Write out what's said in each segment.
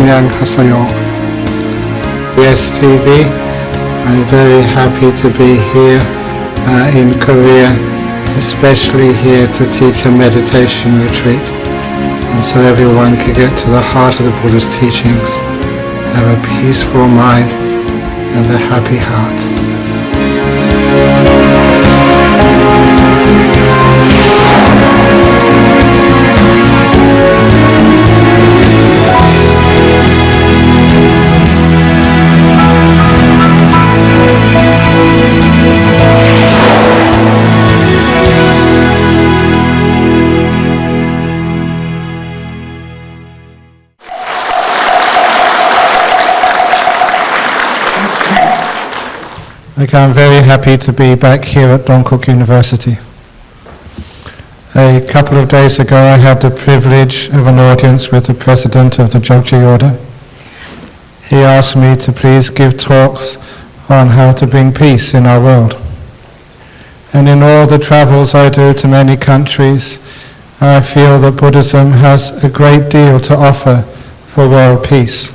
안녕하세요. BBS TV. I'm very happy to be here in Korea, especially here to teach a meditation retreat, and so everyone can get to the heart of the Buddha's teachings, have a peaceful mind and a happy heart. I'm very happy to be back here at Dongguk University. A couple of days ago I had the privilege of an audience with the president of the Jogje order. He asked me to please give talks on how to bring peace in our world. And in all the travels I do to many countries, I feel that Buddhism has a great deal to offer for world peace.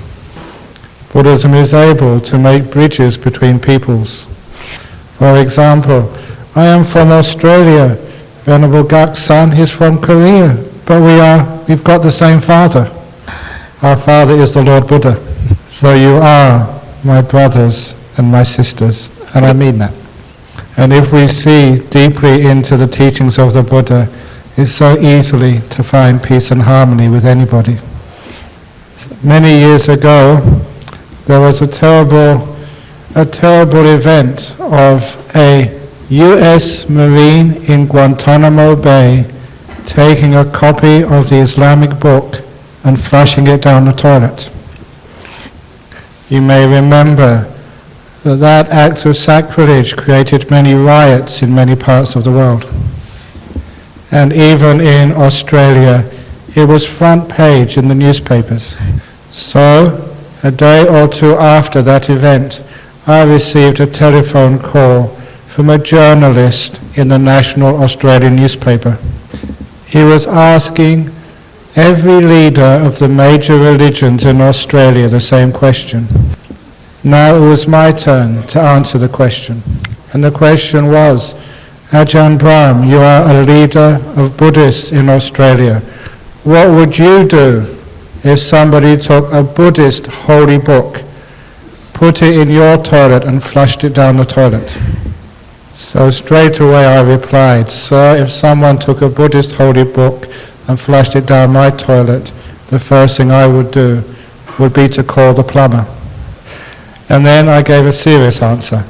Buddhism is able to make bridges between peoples. For example, I am from Australia. Venerable Gak's son is from Korea, but we've got the same father. Our father is the Lord Buddha. So you are my brothers and my sisters, and I mean that. And if we see deeply into the teachings of the Buddha, it's so easily to find peace and harmony with anybody. Many years ago, there was a terrible event of a US Marine in Guantanamo Bay taking a copy of the Islamic book and flushing it down the toilet. You may remember that act of sacrilege created many riots in many parts of the world. And even in Australia, it was front page in the newspapers. So, a day or two after that event, I received a telephone call from a journalist in the national Australian newspaper. He was asking every leader of the major religions in Australia the same question. Now it was my turn to answer the question. And the question was, Ajahn Brahm, you are a leader of Buddhists in Australia. What would you do if somebody took a Buddhist holy book, put it in your toilet and flushed it down the toilet? So straight away I replied, sir, if someone took a Buddhist holy book and flushed it down my toilet, the first thing I would do would be to call the plumber. And then I gave a serious answer.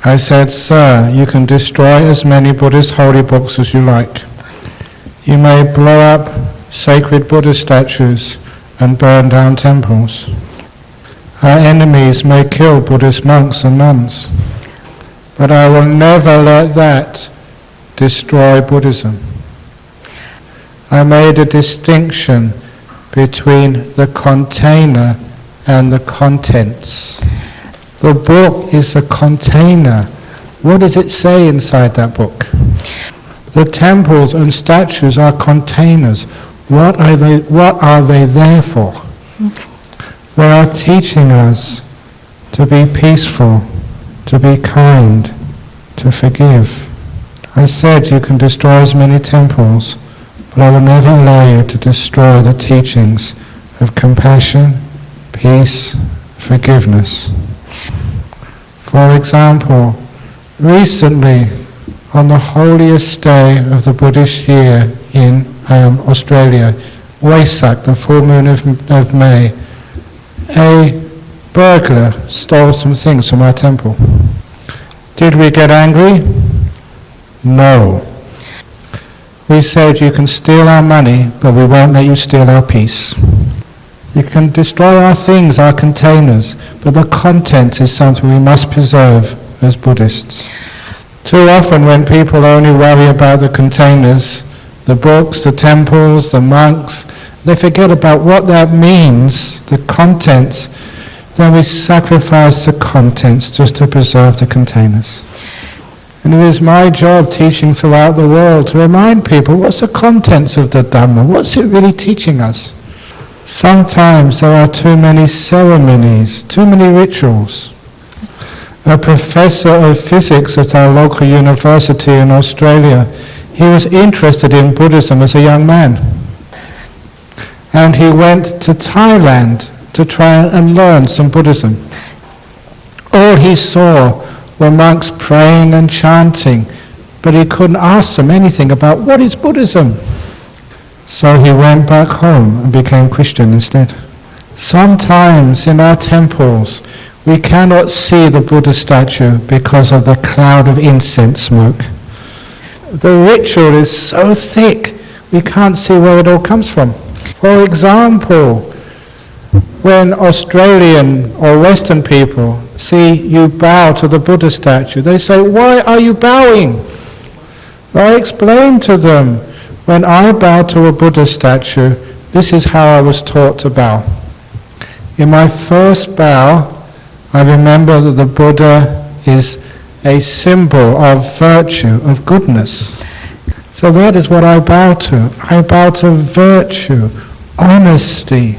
I said, sir, you can destroy as many Buddhist holy books as you like. You may blow up sacred Buddhist statues and burn down temples. Our enemies may kill Buddhist monks and nuns, but I will never let that destroy Buddhism. I made a distinction between the container and the contents. The book is a container. What does it say inside that book? The temples and statues are containers. What are they there for? They are teaching us to be peaceful, to be kind, to forgive. I said you can destroy as many temples, but I will never allow you to destroy the teachings of compassion, peace, forgiveness. For example, recently, on the holiest day of the Buddhist year in Australia, Waisak, the full moon of May, a burglar stole some things from our temple. Did we get angry? No. We said, you can steal our money, but we won't let you steal our peace. You can destroy our things, our containers, but the content is something we must preserve as Buddhists. Too often when people only worry about the containers, the books, the temples, the monks, they forget about what that means, the contents. Then we sacrifice the contents just to preserve the containers. And it is my job teaching throughout the world to remind people what's the contents of the Dharma, what's it really teaching us? Sometimes there are too many ceremonies, too many rituals. A professor of physics at our local university in Australia, he was interested in Buddhism as a young man. And he went to Thailand to try and learn some Buddhism. All he saw were monks praying and chanting, but he couldn't ask them anything about what is Buddhism. So he went back home and became Christian instead. Sometimes in our temples, we cannot see the Buddha statue because of the cloud of incense smoke. The ritual is so thick, we can't see where it all comes from. For example, when Australian or Western people see you bow to the Buddha statue, they say, "Why are you bowing?" I explain to them, when I bow to a Buddha statue, this is how I was taught to bow. In my first bow, I remember that the Buddha is a symbol of virtue, of goodness. So that is what I bow to. I bow to virtue, honesty,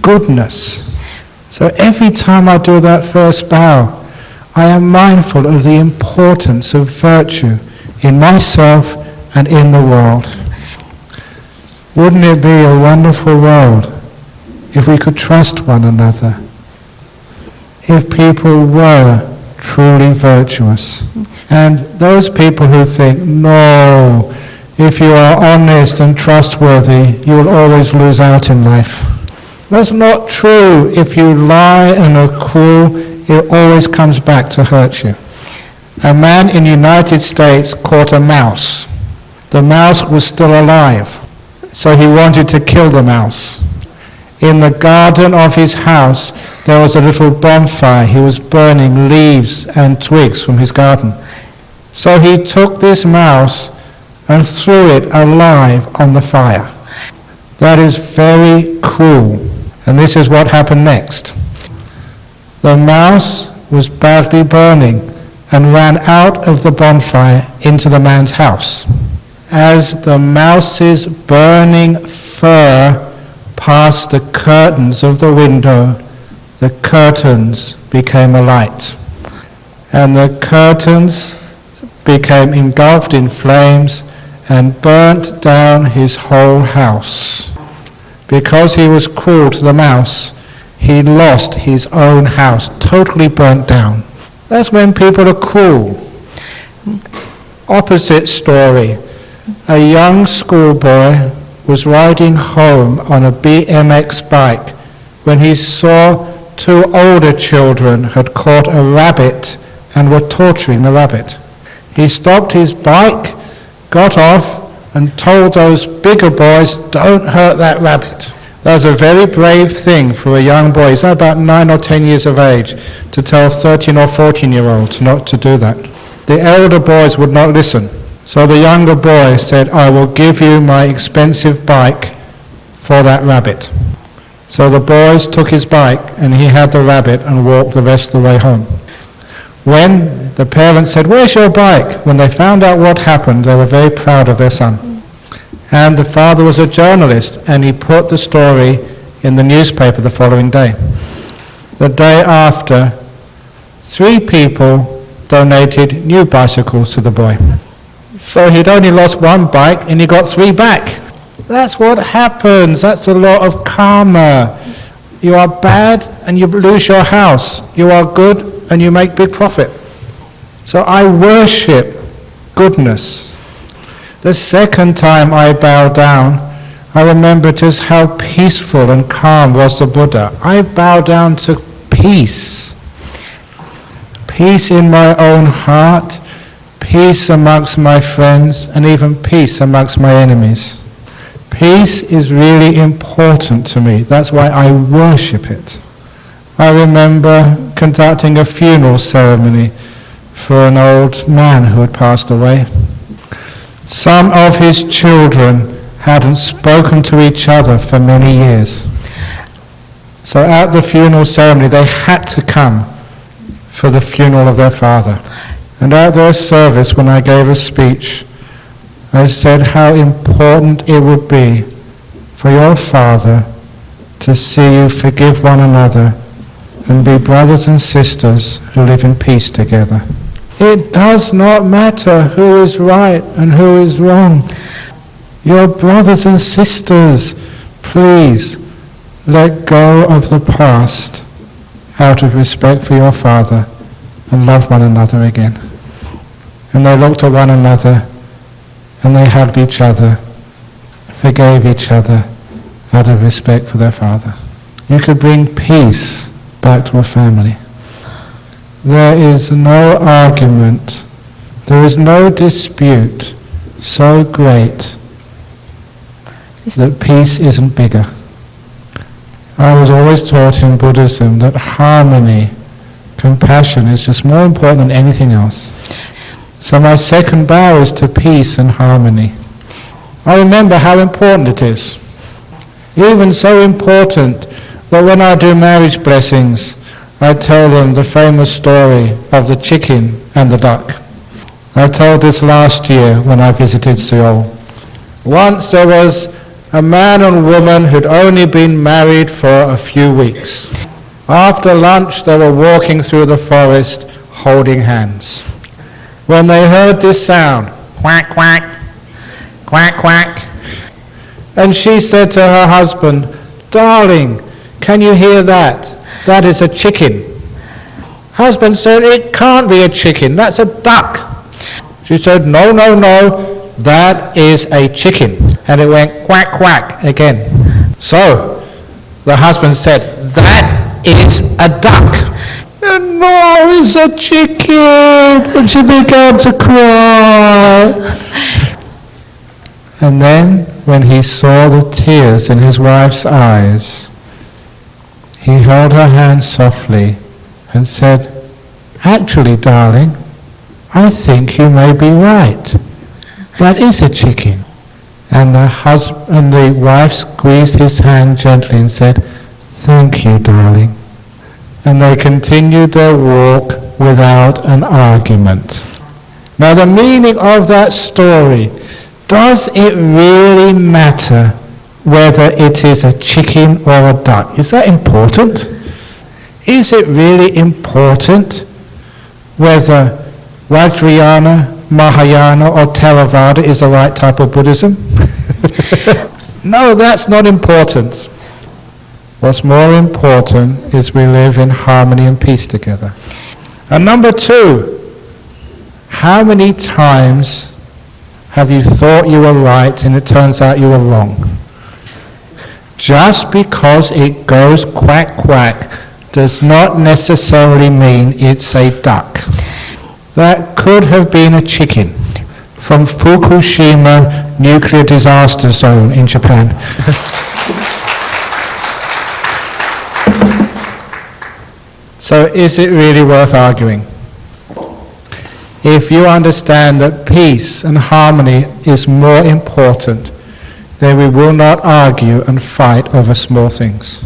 goodness. So every time I do that first bow, I am mindful of the importance of virtue in myself and in the world. Wouldn't it be a wonderful world if we could trust one another? If people were truly virtuous. And those people who think, no, if you are honest and trustworthy, you will always lose out in life. That's not true. If you lie and are cruel, it always comes back to hurt you. A man in the United States caught a mouse. The mouse was still alive, so he wanted to kill the mouse. In the garden of his house, there was a little bonfire. He was burning leaves and twigs from his garden. So he took this mouse and threw it alive on the fire. That is very cruel. And this is what happened next. The mouse was badly burning and ran out of the bonfire into the man's house. As the mouse's burning fur passed the curtains of the window, the curtains became alight. And the curtains became engulfed in flames and burnt down his whole house. Because he was cruel to the mouse, he lost his own house, totally burnt down. That's when people are cruel. Opposite story. A young schoolboy was riding home on a BMX bike when he saw two older children had caught a rabbit and were torturing the rabbit. He stopped his bike, got off, and told those bigger boys, "Don't hurt that rabbit." That was a very brave thing for a young boy. He's about 9 or 10 years of age to tell 13 or 14-year-olds not to do that. The elder boys would not listen. So the younger boy said, "I will give you my expensive bike for that rabbit." So the boys took his bike and he had the rabbit and walked the rest of the way home. When the parents said, "Where's your bike?" when they found out what happened, they were very proud of their son. And the father was a journalist and he put the story in the newspaper the following day. The day after, 3 people donated new bicycles to the boy. So he'd only lost 1 bike and he got 3 back. That's what happens. That's the law of karma. You are bad and you lose your house. You are good and you make big profit. So I worship goodness. The second time I bowed down, I remember just how peaceful and calm was the Buddha. I bow down to peace. Peace in my own heart, peace amongst my friends, and even peace amongst my enemies. Peace is really important to me. That's why I worship it. I remember conducting a funeral ceremony for an old man who had passed away. Some of his children hadn't spoken to each other for many years. So at the funeral ceremony, they had to come for the funeral of their father. And at their service, when I gave a speech, I said how important it would be for your father to see you forgive one another and be brothers and sisters who live in peace together. It does not matter who is right and who is wrong. Your brothers and sisters, please let go of the past out of respect for your Father and love one another again. And they looked at one another and they hugged each other, forgave each other out of respect for their Father. You could bring peace back to a family. There is no argument, there is no dispute so great that peace isn't bigger. I was always taught in Buddhism that harmony, compassion is just more important than anything else. So my second bow is to peace and harmony. I remember how important it is. Even so important that when I do marriage blessings, I tell them the famous story of the chicken and the duck. I told this last year when I visited Seoul. Once there was a man and woman who'd only been married for a few weeks. After lunch, they were walking through the forest holding hands. When they heard this sound, quack, quack, quack, quack, and she said to her husband, "Darling, can you hear that? That is a chicken." Husband said, "It can't be a chicken, that's a duck." She said, "No, no, no, that is a chicken." And it went quack, quack again. So the husband said, "That is a duck." And no, it's a chicken. And she began to cry. And then when he saw the tears in his wife's eyes, he held her hand softly and said, "Actually, darling, I think you may be right. That is a chicken." And the wife squeezed his hand gently and said, "Thank you, darling." And they continued their walk without an argument. Now the meaning of that story, does it really matter whether it is a chicken or a duck? Is that important? Is it really important whether Vajrayana, Mahayana or Theravada is the right type of Buddhism? No, that's not important. What's more important is we live in harmony and peace together. And number two, how many times have you thought you were right and it turns out you were wrong? Just because it goes quack quack does not necessarily mean it's a duck. That could have been a chicken from Fukushima nuclear disaster zone in Japan. So is it really worth arguing? If you understand that peace and harmony is more important, then we will not argue and fight over small things.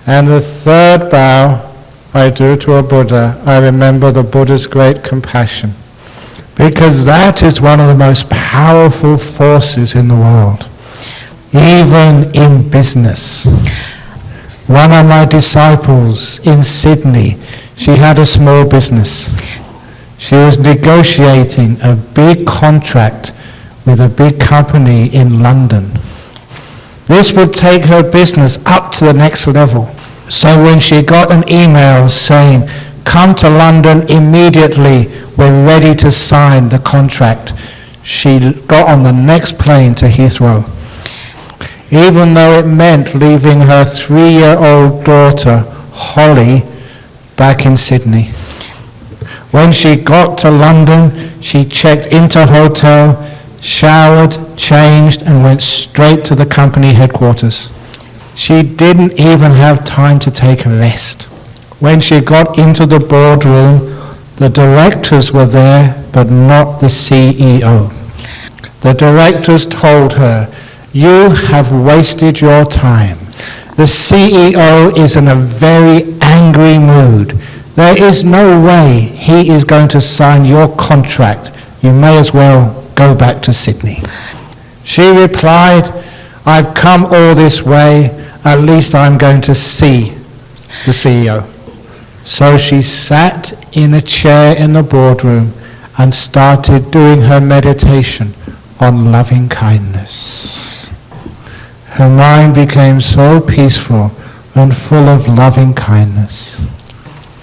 And the third bow I do to a Buddha, I remember the Buddha's great compassion, because that is one of the most powerful forces in the world, even in business. One of my disciples in Sydney, she had a small business. She was negotiating a big contract with a big company in London. This would take her business up to the next level. So when she got an email saying, "Come to London immediately, we're ready to sign the contract," she got on the next plane to Heathrow, even though it meant leaving her 3-year-old daughter, Holly, back in Sydney. When she got to London, she checked into a hotel, showered, changed, and went straight to the company headquarters. She didn't even have time to take a rest. When she got into the boardroom, the directors were there, but not the CEO. The directors told her, "You have wasted your time. The CEO is in a very angry mood. There is no way he is going to sign your contract. You may as well go back to Sydney." She replied, "I've come all this way at least I'm going to see the CEO. So she sat in a chair in the boardroom and started doing her meditation on loving kindness. Her mind became so peaceful and full of loving kindness.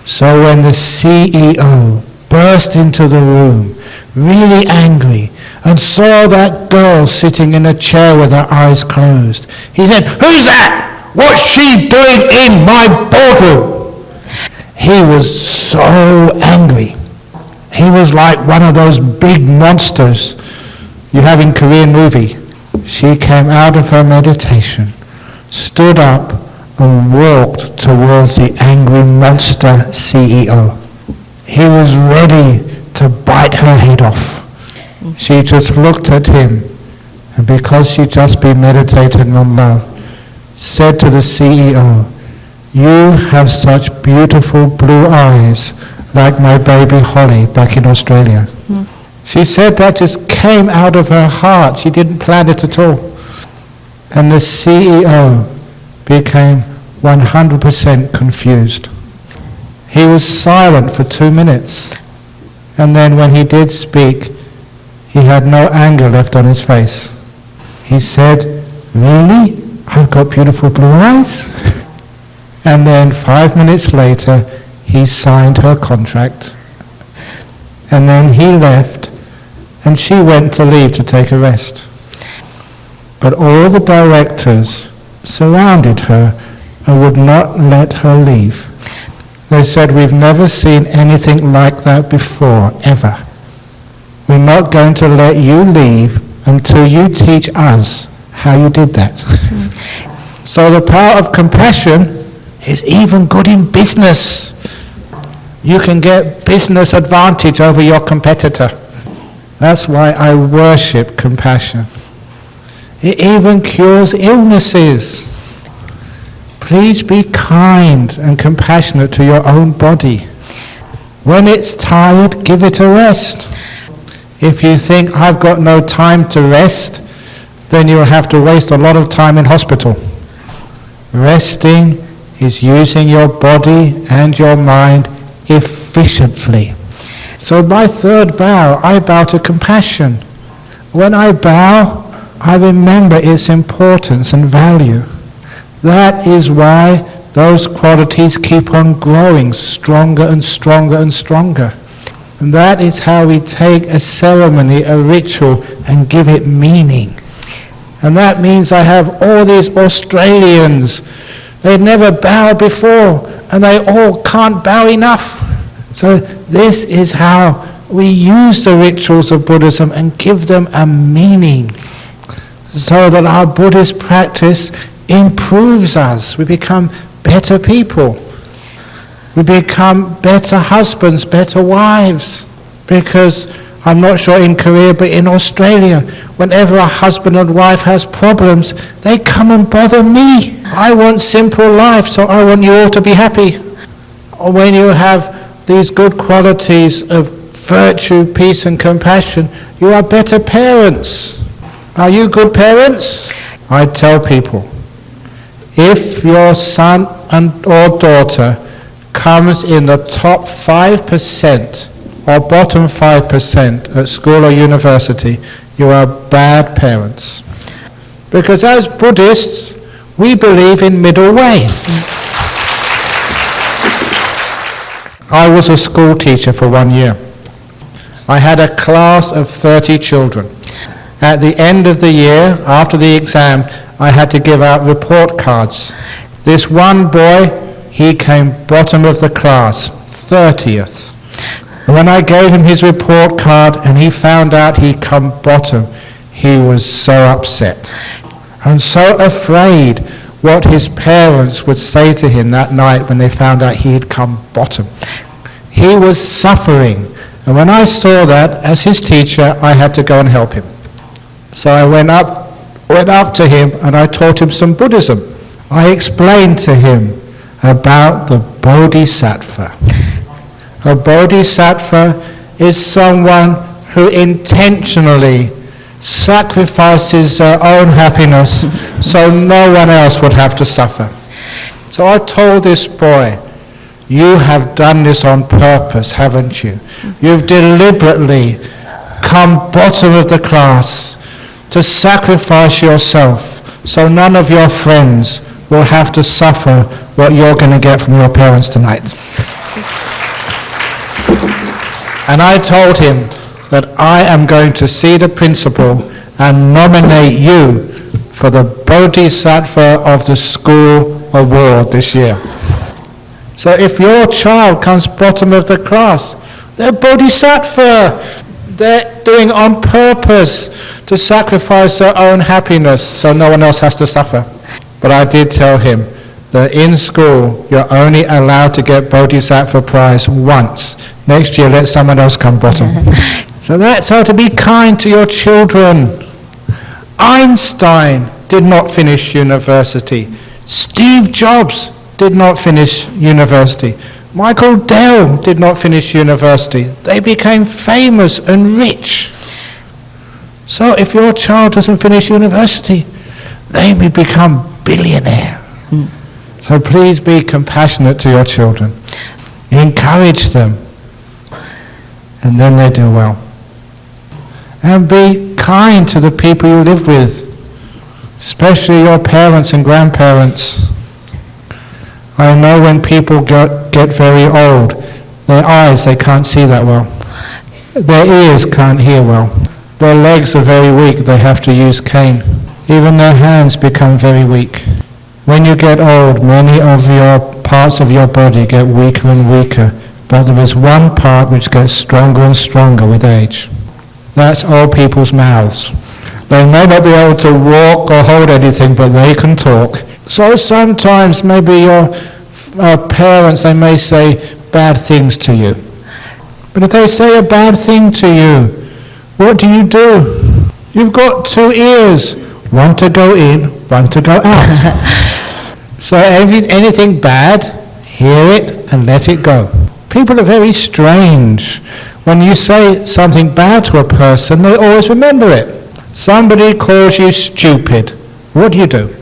So when the CEO burst into the room, really angry, and saw that girl sitting in a chair with her eyes closed, he said, "Who's that? What's she doing in my boardroom?" He was so angry. He was like one of those big monsters you have in Korean movie. She came out of her meditation, stood up, and walked towards the angry monster CEO. He was ready to bite her head off. She just looked at him, and because she'd just been meditating on love, said to the CEO, "You have such beautiful blue eyes, like my baby Holly back in Australia." She said that just came out of her heart. She didn't plan it at all. And the CEO became 100% confused. He was silent for 2 minutes. And then when he did speak, he had no anger left on his face. He said, "Really? I've got beautiful blue eyes?" And then 5 minutes later, he signed her contract. And then he left, and she went to leave to take a rest. But all the directors surrounded her and would not let her leave. They said, "We've never seen anything like that before, ever. We're not going to let you leave until you teach us how you did that." So the power of compassion is even good in business. You can get business advantage over your competitor. That's why I worship compassion. It even cures illnesses. Please be kind and compassionate to your own body. When it's tired, give it a rest. If you think, "I've got no time to rest," then you'll have to waste a lot of time in hospital. Resting is using your body and your mind efficiently. So my third bow, I bow to compassion. When I bow, I remember its importance and value. That is why those qualities keep on growing stronger and stronger and stronger. And that is how we take a ceremony, a ritual, and give it meaning. And that means I have all these Australians. They've never bowed before, and they all can't bow enough. So this is how we use the rituals of Buddhism and give them a meaning, so that our Buddhist practice improves us. We become better people. We become better husbands, better wives. Because I'm not sure in Korea, but in Australia, whenever a husband and wife has problems, they come and bother me. I want simple life, so I want you all to be happy. Or when you have these good qualities of virtue, peace, and compassion, you are better parents. Are you good parents? I tell people, if your son or daughter comes in the top 5% or bottom 5% at school or university, you are bad parents. Because as Buddhists, we believe in middle way. I was a school teacher for 1 year. I had a class of 30 children. At the end of the year, after the exam, I had to give out report cards. This one boy, he came bottom of the class, 30th. When I gave him his report card and he found out he'd come bottom, he was so upset and so afraid what his parents would say to him that night when they found out he had come bottom. He was suffering, and when I saw that, as his teacher, I had to go and help him. So I went up to him and I taught him some Buddhism. I explained to him about the Bodhisattva. A Bodhisattva is someone who intentionally sacrifices their own happiness so no one else would have to suffer. So I told this boy, you have done this on purpose, haven't you? You've deliberately come bottom of the class to sacrifice yourself so none of your friends will have to suffer what you're going to get from your parents tonight. And I told him that I am going to see the principal and nominate you for the Bodhisattva of the School Award this year. So if your child comes bottom of the class, they're Bodhisattva. They're doing on purpose to sacrifice their own happiness so no one else has to suffer. But I did tell him that in school you're only allowed to get Bodhisattva prize once. Next year let someone else come bottom. So that's how to be kind to your children. Einstein did not finish university. Steve Jobs did not finish university. Michael Dell did not finish university. They became famous and rich. So if your child doesn't finish university, they may become billionaire. So please be compassionate to your children. Encourage them. And then they do well. And be kind to the people you live with, especially your parents and grandparents. I know when people get very old, their eyes, they can't see that well. Their ears can't hear well. Their legs are very weak, they have to use cane. Even their hands become very weak. When you get old, many of your parts of your body get weaker and weaker, but there is one part which gets stronger and stronger with age. That's old people's mouths. They may not be able to walk or hold anything, but they can talk. So sometimes maybe your parents, they may say bad things to you. But if they say a bad thing to you, what do? You've got two ears, one to go in, one to go out. So anything bad, hear it and let it go. People are very strange. When you say something bad to a person, they always remember it. Somebody calls you stupid. What do?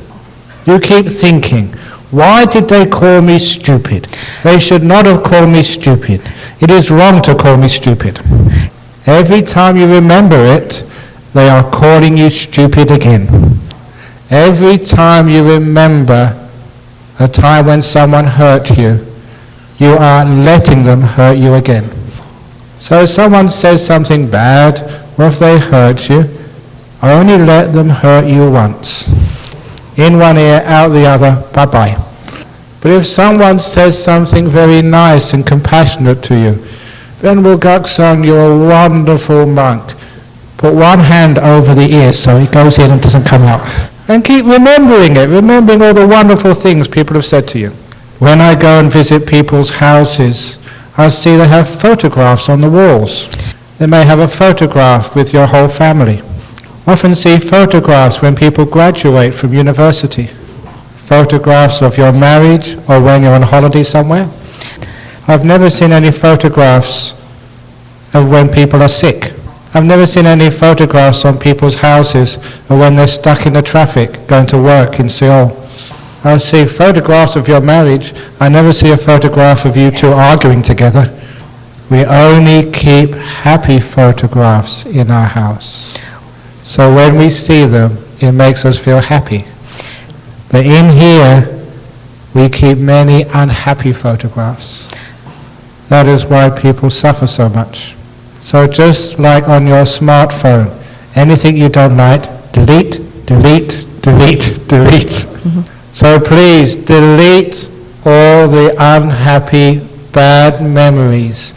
You keep thinking, why did they call me stupid? They should not have called me stupid. It is wrong to call me stupid. Every time you remember it, they are calling you stupid again. Every time you remember a time when someone hurt you, you are letting them hurt you again. So if someone says something bad, or if they hurt you, only let them hurt you once. In one ear, out the other, bye-bye. But if someone says something very nice and compassionate to you, Venerable Gaksan, you're a wonderful monk. Put one hand over the ear so it goes in and doesn't come out. And keep remembering it, remembering all the wonderful things people have said to you. When I go and visit people's houses, I see they have photographs on the walls. They may have a photograph with your whole family. Often see photographs when people graduate from university. Photographs of your marriage or when you're on holiday somewhere. I've never seen any photographs of when people are sick. I've never seen any photographs on people's houses or when they're stuck in the traffic going to work in Seoul. I see photographs of your marriage. I never see a photograph of you two arguing together. We only keep happy photographs in our house. So when we see them, it makes us feel happy. But in here, we keep many unhappy photographs. That is why people suffer so much. So just like on your smartphone, anything you don't like, delete, delete, delete, delete. So please delete all the unhappy, bad memories.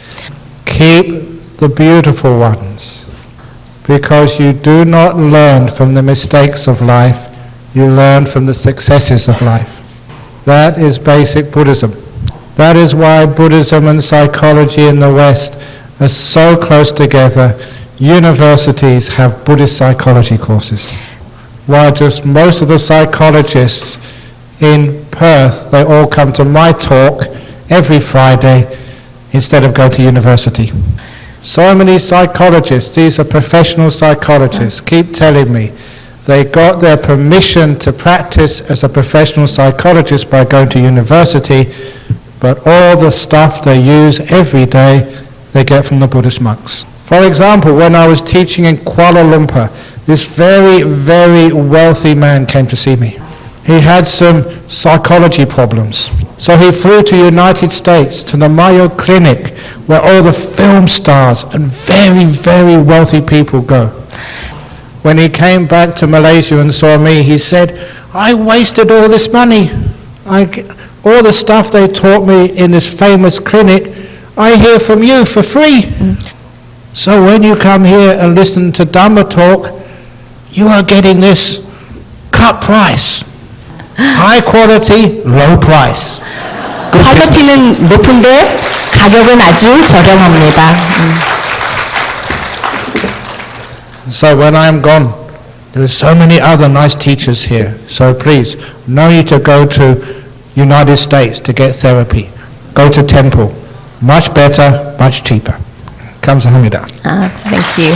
Keep the beautiful ones. Because you do not learn from the mistakes of life, you learn from the successes of life. That is basic Buddhism. That is why Buddhism and psychology in the West are so close together. Universities have Buddhist psychology courses. While just most of the psychologists in Perth, they all come to my talk every Friday instead of going to university. So many psychologists, these are professional psychologists, keep telling me they got their permission to practice as a professional psychologist by going to university, but all the stuff they use every day they get from the Buddhist monks. For example, when I was teaching in Kuala Lumpur, this very, very wealthy man came to see me. He had some psychology problems. So he flew to the United States, to the Mayo Clinic, where all the film stars and very, very wealthy people go. When he came back to Malaysia and saw me, he said, I wasted all this money. All the stuff they taught me in this famous clinic, I hear from you for free. So when you come here and listen to Dharma talk, you are getting this cut price. High quality, low price. 퀄리티는 높은데 가격은 아주 저렴합니다. So when I am gone, there are so many other nice teachers here. So please, no need to go to United States to get therapy. Go to temple. Much better, much cheaper. 감사합니다. Thank you.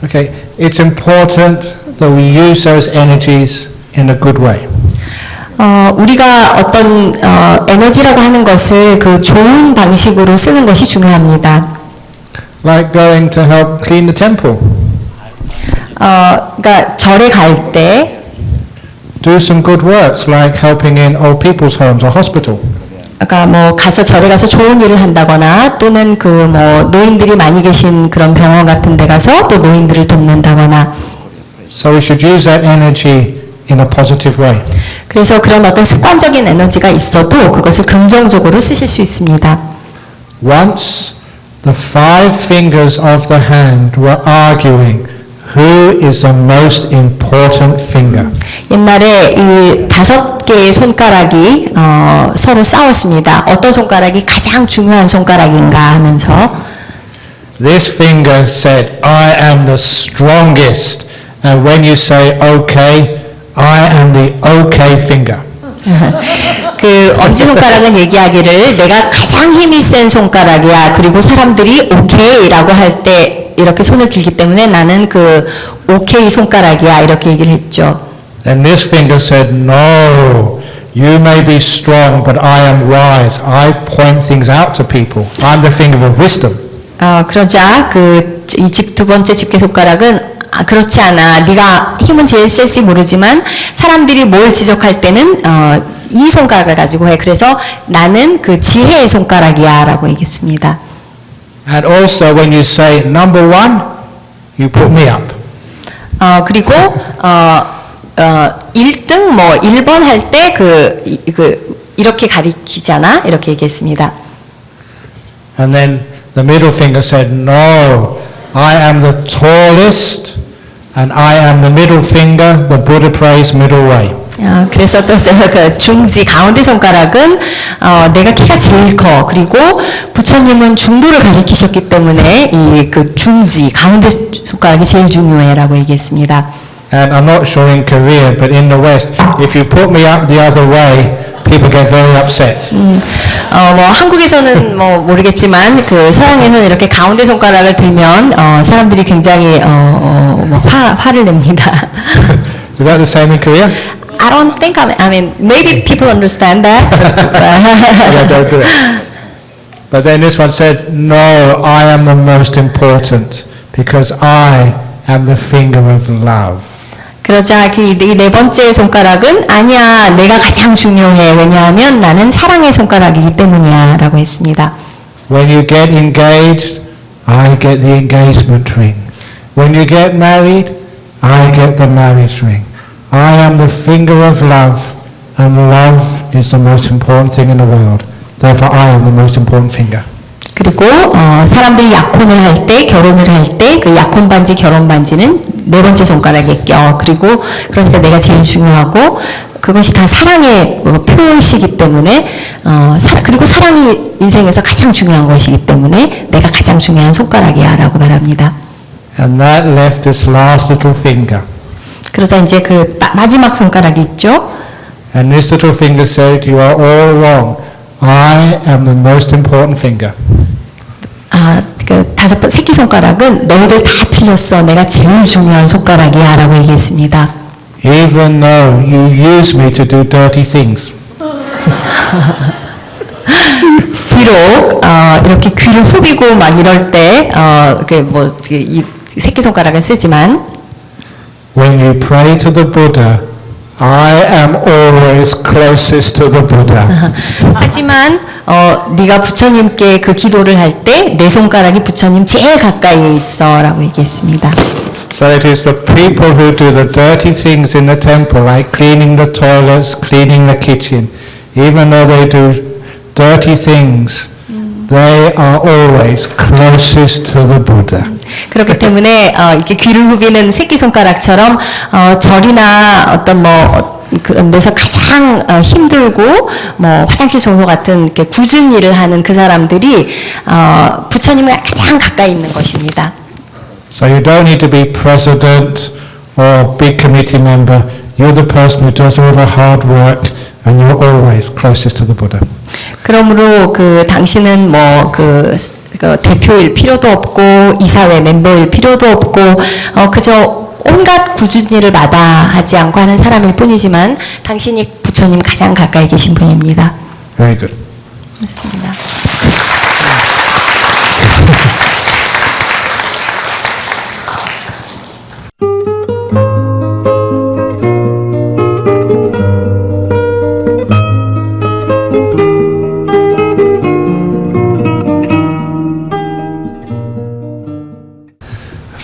Okay, it's important that we use those energies in a good way. 우리가 어떤 에너지라고 하는 것을 그 좋은 방식으로 쓰는 것이 중요합니다. Like going to help clean the temple. 그러니까 절에 갈 때 Do some good works like helping in old people's homes or hospital. 그러니까 뭐 가서 절에 가서 좋은 일을 한다거나 또는 그 뭐 노인들이 많이 계신 그런 병원 같은 데 가서 또 노인들을 돕는다거나. So we should use that energy in a positive way. 그래서 그런 어떤 습관적인 에너지가 있어도 그것을 긍정적으로 쓰실 수 있습니다. Once the 5 fingers of the hand were arguing who is the most important finger. 옛날에 이 5개의 손가락이 서로 싸웠습니다. 어떤 손가락이 가장 중요한 손가락인가 하면서 This finger said, I am the strongest. And when you say okay, I am the okay finger. 그 엄지손가락은 얘기하기를 내가 가장 힘이 센 손가락이야. 그리고 사람들이 오케이라고 할 때 이렇게 손을 들기 때문에 나는 그 오케이 손가락이야. 이렇게 얘기를 했죠. And this finger said, no, you may be strong, but I am wise. I point things out to people. I'm the finger of wisdom. 그러자 이 두 번째 집게 손가락은 그렇지 않아. 네가 힘은 제일 셀지 모르지만 사람들이 뭘 지적할 때는 이 손가락을 가지고 해. 그래서 나는 그 지혜의 손가락이야 라고 얘기했습니다. And also when you say number 1, you put me up. 그리고 1등 뭐 1번 할 때 이렇게 가리키잖아. 이렇게 얘기했습니다. And then the middle finger said, no, I am the tallest and I am the middle finger, the Buddha prays middle way. 그래서 또 그 중지 가운데 손가락은 내가 키가 제일 커. 그리고 부처님은 중도를 가리키셨기 때문에 이 그 중지 가운데 손가락이 제일 중요해라고 얘기했습니다. And I'm not sure in Korea, but in the West, if you put me up the other way, people get very upset. 뭐 한국에서는 뭐 모르겠지만 그 서양에서는 이렇게 가운데 손가락을 들면 사람들이 굉장히 화를 냅니다. Is that the same in Korea? I don't think I mean maybe people understand that. Yeah, don't do it. But then this one said, no, I am the most important because I am the finger of love. 그러자 이 네 번째 손가락은 아니야, 내가 가장 중요해. 왜냐하면 나는 사랑의 손가락이기 때문이야 라고 했습니다. When you get engaged, I get the engagement ring. When you get married, I get the marriage ring. I am the finger of love, and love is the most important thing in the world. Therefore, I am the most important finger. 그리고 사람들이 약혼을 할 때, 결혼을 할 때 그 약혼 반지, 결혼 반지는 네 번째 손가락에 껴. 그리고 그러니까 내가 제일 중요하고 그것이 다 사랑의 표시이기 때문에 그리고 사랑이 인생에서 가장 중요한 것이기 때문에 내가 가장 중요한 손가락이야라고 말합니다. And that left this last little finger. 그러자 이제 그 마지막 손가락이 있죠. And this little finger said, "You are all wrong. I am the most important finger." 그 새끼 손가락은 너희들 다 틀렸어. 내가 제일 중요한 손가락이야라고 얘기했습니다. Even though you use me to do dirty things. 비록 이렇게 귀를 후비고 막 이럴 때 이 새끼 손가락을 쓰지만 When you pray to the Buddha, I am always closest to the Buddha. 하지만 네가 부처님께 그 기도를 할 때 내 손가락이 부처님 제일 가까이에 있어라고 얘기했습니다. So it is the people who do the dirty things in the temple, like cleaning the toilets, cleaning the kitchen. Even though they do dirty things, they are always closest to the Buddha. 그렇기 때문에 이렇게 귀를 후비는 새끼손가락처럼 절이나 어떤 그런 데서 가장 힘들고 화장실 청소 같은 이렇게 굳은 일을 하는 그 사람들이 부처님과 가장 가까이 있는 것입니다. So you don't need to be president or big committee member. You're the person who does all the hard work, and you're always closest to the Buddha. 그러므로 당신은 대표일 필요도 없고 이사회 멤버일 필요도 없고 그저 온갖 굳은 일을 마다하지 않고 하는 사람일 뿐이지만 당신이 부처님 가장 가까이 계신 분입니다. Very good. 맞습니다.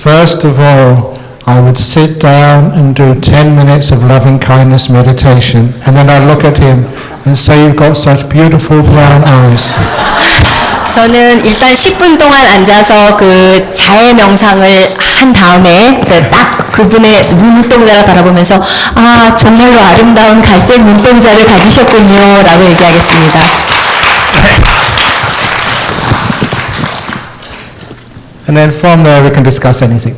First of all, I would sit down and do 10 minutes of loving kindness meditation, and then I'd look at him and say, "You've got such beautiful brown eyes." 저는 일단 10분 동안 앉아서 그 자해 명상을 한 다음에 딱 그분의 눈동자를 바라보면서 정말로 아름다운 갈색 눈동자를 가지셨군요 라고 얘기하겠습니다. And then from there we can discuss anything.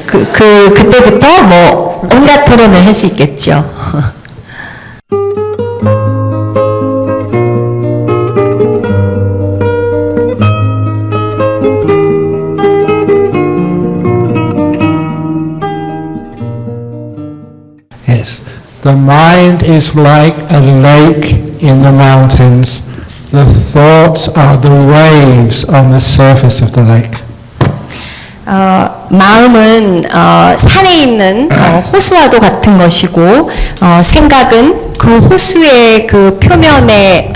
그때부터 온갖 토론을 할 수 있겠죠. Yes, the mind is like a lake in the mountains. The thoughts are the waves on the surface of the lake. 마음은 산에 있는 호수와도 같은 것이고 생각은 그 호수의 그 표면에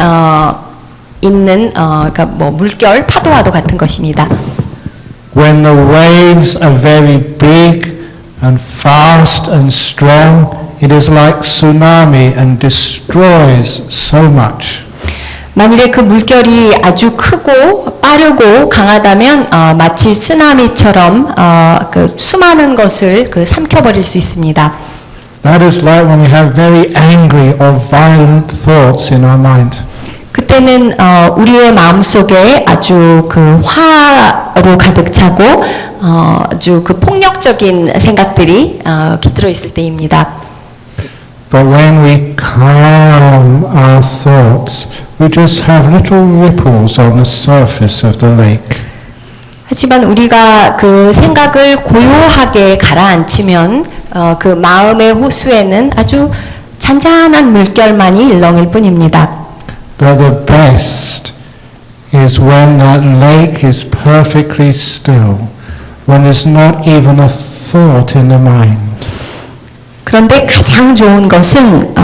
있는 그러니까 물결 파도와도 같은 것입니다. When the waves are very big and fast and strong, it is like tsunami and destroys so much. 만일에 그 물결이 아주 크고 빠르고 강하다면 마치 쓰나미처럼 그 수많은 것을 삼켜버릴 수 있습니다. That is like when we have very angry or violent thoughts in our mind. 그때는 우리의 마음속에 아주 그 화로 가득 차고 아주 그 폭력적인 생각들이 깃들어 있을 때입니다. But when we calm our thoughts, we just have little ripples on the surface of the lake. 하지만 우리가 그 생각을 고요하게 가라앉히면 그 마음의 호수에는 아주 잔잔한 물결만이 일렁일 뿐입니다. But the best is when that lake is perfectly still, when there's not even a thought in the mind. 그런데 가장 좋은 것은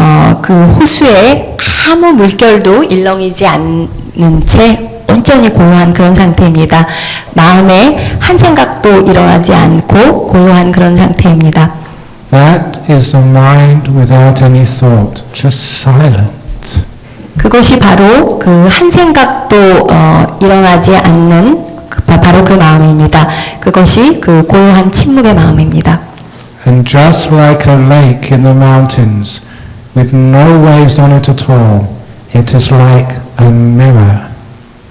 그 호수에 아무 물결도 일렁이지 않는 채 온전히 고요한 그런 상태입니다. 마음에 한 생각도 일어나지 않고 고요한 그런 상태입니다. That is the mind without any thought, just silent. 그것이 바로 그 한 생각도 일어나지 않는 바로 그 마음입니다. 그것이 그 고요한 침묵의 마음입니다. And just like a lake in the mountains, with no waves on it at all. It is like a mirror.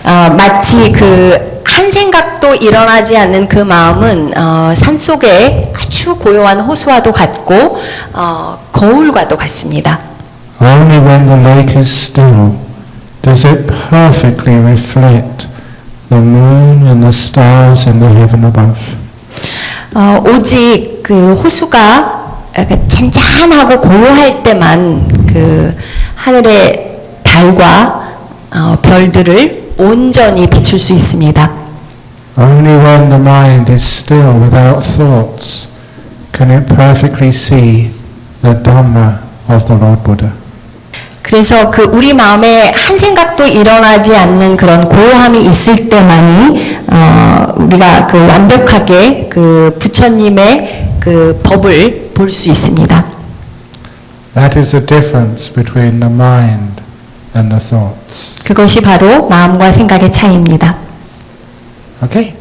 마치 그 한 생각도 일어나지 않는 그 마음은 산속에 아주 고요한 호수와도 같고 거울과도 같습니다. Only when the lake is still does it perfectly reflect the moon and the stars in the heaven above. 오직 그 호수가 잔잔하고 고요할 때만 그 하늘의 달과 별들을 온전히 비출 수 있습니다. Only when the mind is still without thoughts can it perfectly see the Dharma of the Lord Buddha. 그래서 그 우리 마음에 한 생각도 일어나지 않는 그런 고요함이 있을 때만이 우리가 그 완벽하게 그 부처님의 그 법을 볼 수 있습니다. That is the difference between the mind and the thoughts. 그것이 바로 마음과 생각의 차이입니다. Okay?